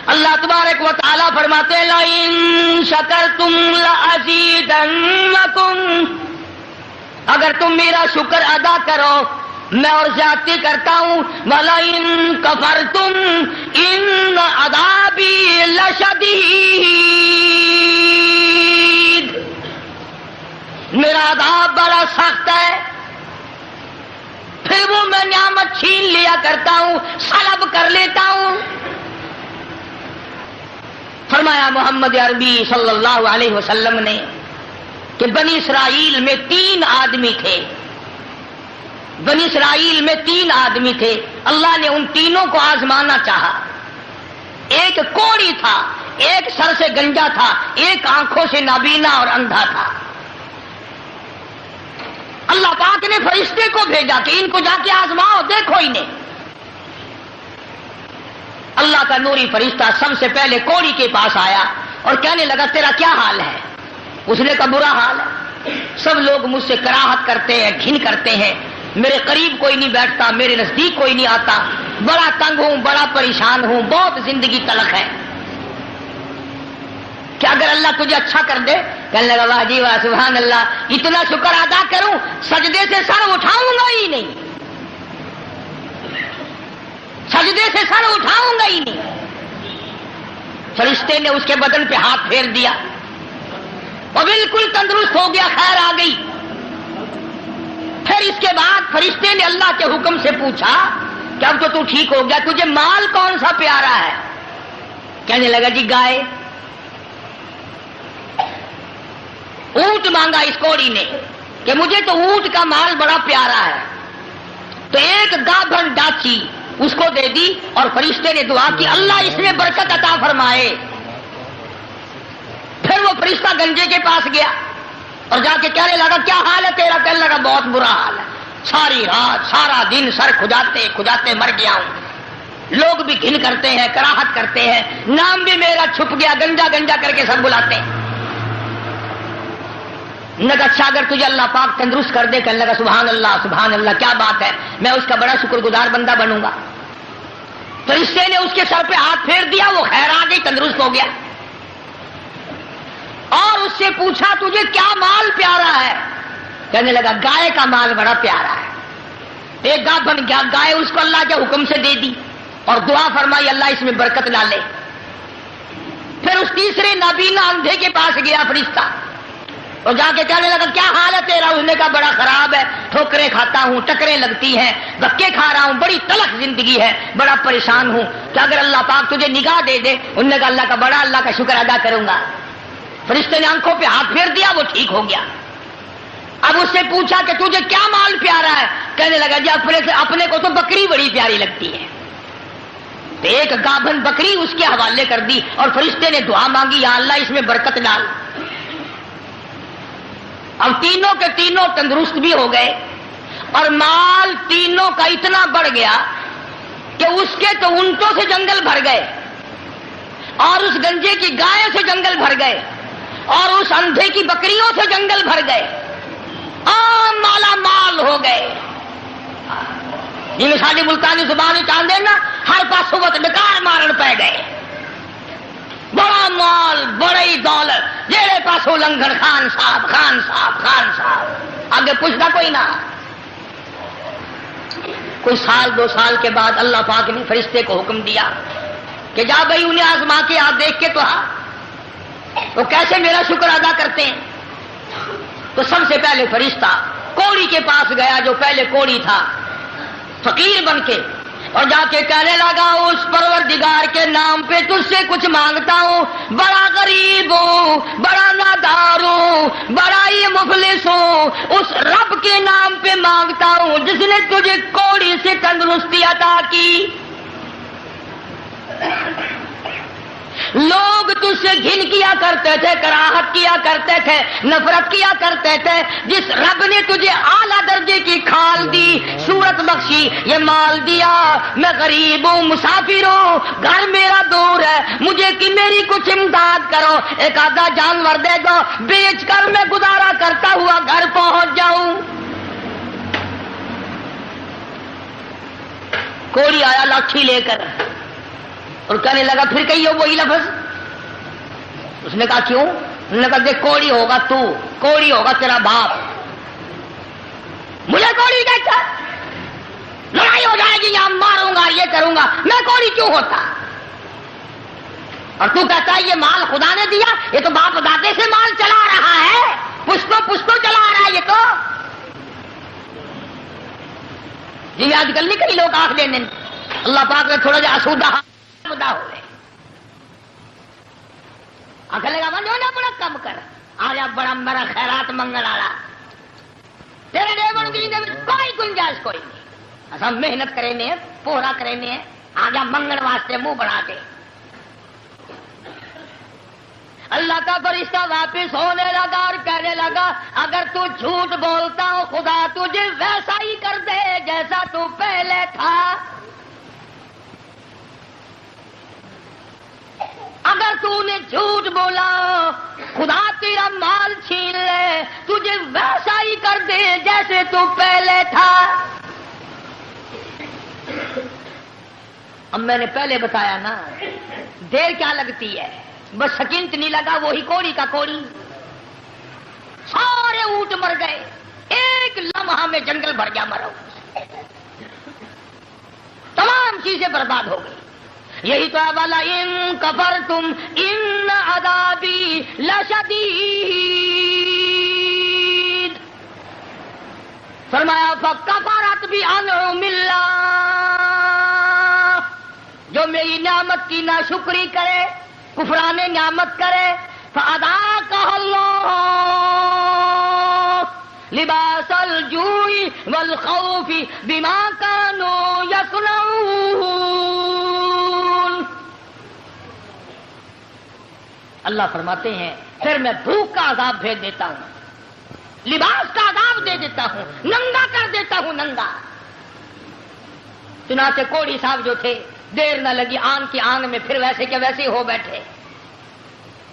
اللہ تبارک و تعالیٰ فرماتے ہیں لَئِن شَكَرْتُمْ لَأَزِيدَنَّكُمْ، اگر تم میرا شکر ادا کرو میں اور زیادتی کرتا ہوں، وَلَئِن كَفَرْتُمْ إِنَّ عَذَابِي لَشَدِيدٌ، میرا عذاب بڑا سخت ہے۔ پھر وہ میں نعمت چھین لیا کرتا ہوں، سلب کر لیتا ہوں۔ فرمایا محمد عربی صلی اللہ علیہ وسلم نے کہ بنی اسرائیل میں 3 آدمی تھے، بنی اسرائیل میں 3 آدمی تھے، اللہ نے ان تینوں کو آزمانا چاہا۔ ایک کوڑی تھا، ایک سر سے گنجا تھا، ایک آنکھوں سے نابینا اور اندھا تھا۔ اللہ پاک نے فرشتے کو بھیجا کہ ان کو جا کے آزماؤ، دیکھو انہیں۔ اللہ کا نوری فرشتہ سب سے پہلے کوڑی کے پاس آیا اور کہنے لگا تیرا کیا حال ہے؟ اس نے کہا برا حال ہے، سب لوگ مجھ سے کراہت کرتے ہیں، گھن کرتے ہیں، میرے قریب کوئی نہیں بیٹھتا، میرے نزدیک کوئی نہیں آتا، بڑا تنگ ہوں، بڑا پریشان ہوں، بہت زندگی تلخ ہے۔ کہ اگر اللہ تجھے اچھا کر دے، کہنے لگا واہ جی واہ سبحان اللہ، اتنا شکر ادا کروں سجدے سے سر اٹھاؤں گا ہی نہیں، سجدے سے سر اٹھاؤں گا ہی نہیں۔ فرشتے نے اس کے بدن پہ ہاتھ پھیر دیا اور بالکل تندرست ہو گیا، خیر آ گئی۔ پھر اس کے بعد فرشتے نے اللہ کے حکم سے پوچھا کہ اب تو ٹھیک ہو گیا، تجھے مال کون سا پیارا ہے؟ کہنے لگا جی گائے۔ اونٹ مانگا اس کوڑی نے کہ مجھے تو اونٹ کا مال بڑا پیارا ہے، تو ایک گابھن ڈاچی اس کو دے دی اور فرشتے نے دعا کی اللہ اس میں برکت عطا فرمائے۔ پھر وہ فرشتہ گنجے کے پاس گیا اور جا کے کہنے لگا کیا حال ہے تیرا؟ کہنے لگا بہت برا حال ہے، ساری رات سارا دن سر کھجاتے کھجاتے مر گیا ہوں، لوگ بھی گھن کرتے ہیں، کراہت کرتے ہیں، نام بھی میرا چھپ گیا، گنجا گنجا کر کے سب بلاتے ہیں۔ اچھا اگر تجھے اللہ پاک تندرست کر دے، کہنے لگا سبحان اللہ کیا بات ہے، میں اس کا بڑا شکر گزار بندہ بنوں گا۔ فرشتے نے اس کے سر پہ ہاتھ پھیر دیا، وہ خیر آ گئی، تندرست ہو گیا۔ اور اس سے پوچھا تجھے کیا مال پیارا ہے؟ کہنے لگا گائے کا مال بڑا پیارا ہے۔ ایک گابھن گائے اس کو اللہ کے حکم سے دے دی اور دعا فرمائی اللہ اس میں برکت ڈالے۔ پھر اس تیسرے نابینا اندھے کے پاس گیا فرشتہ اور جا کے کہنے لگا کیا حال ہے تیرا؟ اس نے کہا بڑا خراب ہے، ٹھوکریں کھاتا ہوں، ٹکریں لگتی ہیں، دھکے کھا رہا ہوں، بڑی تلخ زندگی ہے، بڑا پریشان ہوں، کہ اگر اللہ پاک تجھے نگاہ دے دے۔ انہوں نے کہا اللہ کا شکر ادا کروں گا۔ فرشتے نے آنکھوں پہ ہاتھ پھیر دیا، وہ ٹھیک ہو گیا۔ اب اس سے پوچھا کہ تجھے کیا مال پیارا ہے؟ کہنے لگا جی اپنے کو تو بکری بڑی پیاری لگتی ہے۔ تو ایک گابھن بکری اس کے حوالے کر دی اور فرشتے نے دعا مانگی یا اللہ اس میں برکت ڈال۔ اب تینوں کے تینوں تندرست بھی ہو گئے اور مال تینوں کا اتنا بڑھ گیا کہ اس کے تو اونٹوں سے جنگل بھر گئے اور اس گنجے کی گائے سے جنگل بھر گئے اور اس اندھے کی بکریوں سے جنگل بھر گئے، مالا مال ہو گئے۔ جی ساری ملتانی زبان چاندے نا ہر پاس وقت ڈکار مارن پہ گئے، بڑا مال بڑی دولت، جیڑے پاسو لنگھن خان صاحب آگے پوچھتا کوئی نہ۔ کوئی سال 2 سال کے بعد اللہ پاک نے فرشتے کو حکم دیا کہ جا بھائی انہیں آزما کے آپ دیکھ کے تو وہ کیسے میرا شکر ادا کرتے ہیں۔ تو سب سے پہلے فرشتہ کوڑی کے پاس گیا جو پہلے کوڑی تھا، فقیر بن کے، اور جا کے کہنے لگا اس پروردگار کے نام پہ تجھ سے کچھ مانگتا ہوں، بڑا غریب ہوں، بڑا نادار ہوں، بڑا ہی مفلس ہوں، اس رب کے نام پہ مانگتا ہوں جس نے تجھے کوڑی سے تندرستی عطا کی۔ لوگ تجھ سے گھن کیا کرتے تھے، کراہت کیا کرتے تھے، نفرت کیا کرتے تھے، جس رب نے تجھے اعلیٰ درجے کی کھال دی، صورت بخشی، یہ مال دیا، میں غریب ہوں، مسافر ہوں، گھر میرا دور ہے، مجھے کہ میری کچھ امداد کرو، ایک آدھا جانور دے دو، بیچ کر میں گزارا کرتا ہوا گھر پہنچ جاؤں۔ کوڑی آیا لاٹھی لے کر، اور کہنے لگا پھر کہیے وہی لفظ. اس نے کہا کیوں؟ انہوں نے کہا دیکھ کوڑی ہوگا تو، کوڑی ہوگا تیرا باپ، مجھے کوڑی دیکھتا، لڑائی ہو جائے گی یہاں ماروں گا یہ کروں گا، میں کوڑی کیوں ہوتا؟ اور تو کہتا ہے یہ مال خدا نے دیا، یہ تو باپ دادے سے مال چلا رہا ہے، پشتوں چلا رہا ہے یہ تو. جی آج کل نہیں کئی لوگ آنکھ دینے اللہ پاک نے تھوڑا جا آسودہ مدہ ہوئے آخر لگا من جو بڑا کم کر آج آپ بڑا میرا خیرات منگل آ تیرے دیون کی کوئی گنجائش کوئی نہیں. اصل محنت کریں پورا کریں آجا منگل واسطے منہ بڑھا دے. اللہ کا فرشتہ واپس ہونے لگا اور کہنے لگا اگر تو جھوٹ بولتا ہو خدا تجھے ویسا ہی کر دے جیسا تو پہلے تھا. اگر تو نے جھوٹ بولا خدا تیرا مال چھین لے تجھے ویسا ہی کر دے جیسے تو پہلے تھا. اب میں نے پہلے بتایا نا دیر کیا لگتی ہے، بس سکنت نہیں لگا وہی کوڑی کا کوڑی. سارے اونٹ مر گئے، ایک لمحہ میں جنگل بھر گیا مرو، تمام چیزیں برباد ہو گئی. یہی تو والا ان کفرتم ان عذابی لشدید. فرمایا فکفرت بانعم اللہ، جو میری نعمت کی ناشکری کرے کفران نعمت کرے فاذاقها اللہ لباس الجوع والخوف بما كانوا يصنعون. اللہ فرماتے ہیں پھر میں بھوک کا عذاب بھیج دیتا ہوں، لباس کا عذاب دے دیتا ہوں، ننگا کر دیتا ہوں ننگا. چنانچہ کوڑی صاحب جو تھے دیر نہ لگی آن کی آنگ میں پھر ویسے کے ویسے ہو بیٹھے.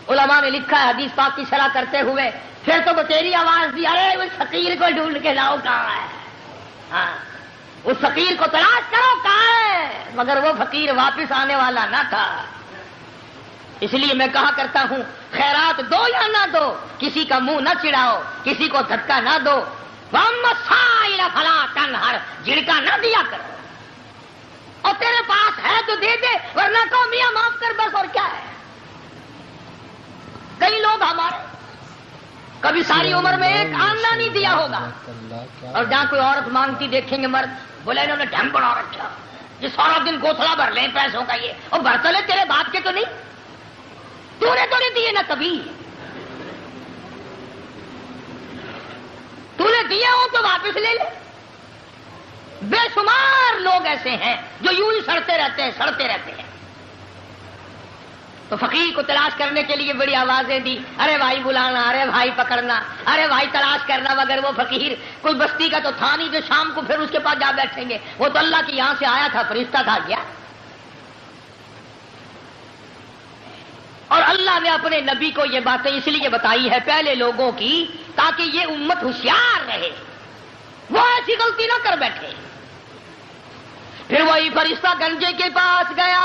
علماء نے لکھا ہے حدیث پاک کی شرح کرتے ہوئے پھر تو بتیری آواز دی ارے اس فقیر کو ڈھونڈ کے لاؤ کہاں ہے. ہاں اس فقیر کو تلاش کرو کہاں ہے، مگر وہ فقیر واپس آنے والا نہ تھا. اس لیے میں کہا کرتا ہوں خیرات دو یا نہ دو، کسی کا منہ نہ چڑھاؤ، کسی کو دھکا نہ دو. وَأَمَّا السَّائِلَ فَلَا تَنْهَرْ، جھڑکا نہ دیا کرو. اور تیرے پاس ہے تو دے دے ورنہ تو میاں معاف کر بس. اور کیا ہے، کئی لوگ ہمارے کبھی ساری عمر میں ایک آنا نہیں دیا ہوگا، اور جہاں کوئی عورت مانگتی دیکھیں گے مرد بولے انہوں نے ڈھم بنا رکھا یہ سارا دن گوتھلا بھر لیں پیسوں کا. یہ اور برتلے تیرے باپ کے تو نہیں، تو نے تو نہیں دیے نا کبھی. تو نے دیے ہوں تو واپس لے لے. بے شمار لوگ ایسے ہیں جو یوں ہی سڑتے رہتے ہیں. تو فقیر کو تلاش کرنے کے لیے بڑی آوازیں دی، ارے بھائی بلانا، ارے بھائی پکڑنا، ارے بھائی تلاش کرنا. مگر وہ فقیر کوئی بستی کا تو تھا نہیں جو شام کو پھر اس کے پاس جا بیٹھیں گے. وہ تو اللہ کی یہاں سے آیا تھا، فرشتہ تھا کیا. اور اللہ نے اپنے نبی کو یہ باتیں اس لیے بتائی ہے پہلے لوگوں کی تاکہ یہ امت ہوشیار رہے، وہ ایسی غلطی نہ کر بیٹھے. پھر وہی فرشتہ گنجے کے پاس گیا،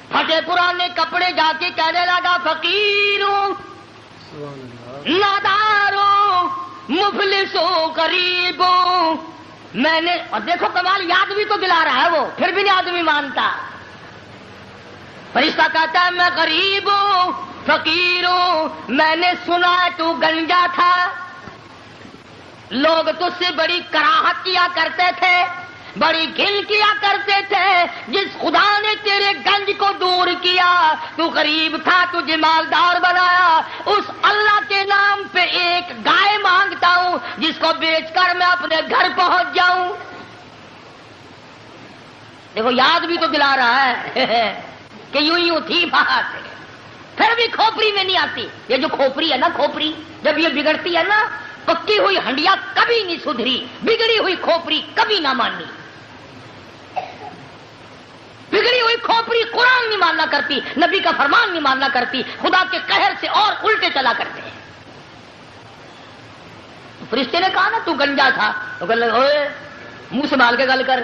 پھٹے پرانے کپڑے جا کے کہنے لگا فقیروں ناداروں مفلسوں غریبوں میں نے. اور دیکھو کمال یاد بھی تو دلا رہا ہے وہ، پھر بھی نہیں آدمی مانتا. فرشتہ کہتا ہے میں غریب ہوں فقیر ہوں، میں نے سنا ہے تو گنجا تھا، لوگ تجھ سے بڑی کراہت کیا کرتے تھے، بڑی گھن کیا کرتے تھے. جس خدا نے تیرے گنج کو دور کیا، تو غریب تھا تجھے مالدار بنایا، اس اللہ کے نام پہ ایک گائے مانگتا ہوں جس کو بیچ کر میں اپنے گھر پہنچ جاؤں. دیکھو یاد بھی تو دلا رہا ہے کہ یوں تھی بات، پھر بھی کھوپڑی میں نہیں آتی. یہ جو کھوپڑی ہے نا، کھوپڑی جب یہ بگڑتی ہے نا، پکی ہوئی ہنڈیا کبھی نہیں سدھری، بگڑی ہوئی کھوپڑی کبھی نہ مانی. بگڑی ہوئی کھوپڑی قرآن نہیں ماننا کرتی، نبی کا فرمان نہیں ماننا کرتی، خدا کے قہر سے اور الٹے چلا کرتے ہیں. فرشتے نے کہا نا تو گنجا تھا، تو کہنے لگا اوئے منہ سنبھال کے گل کر،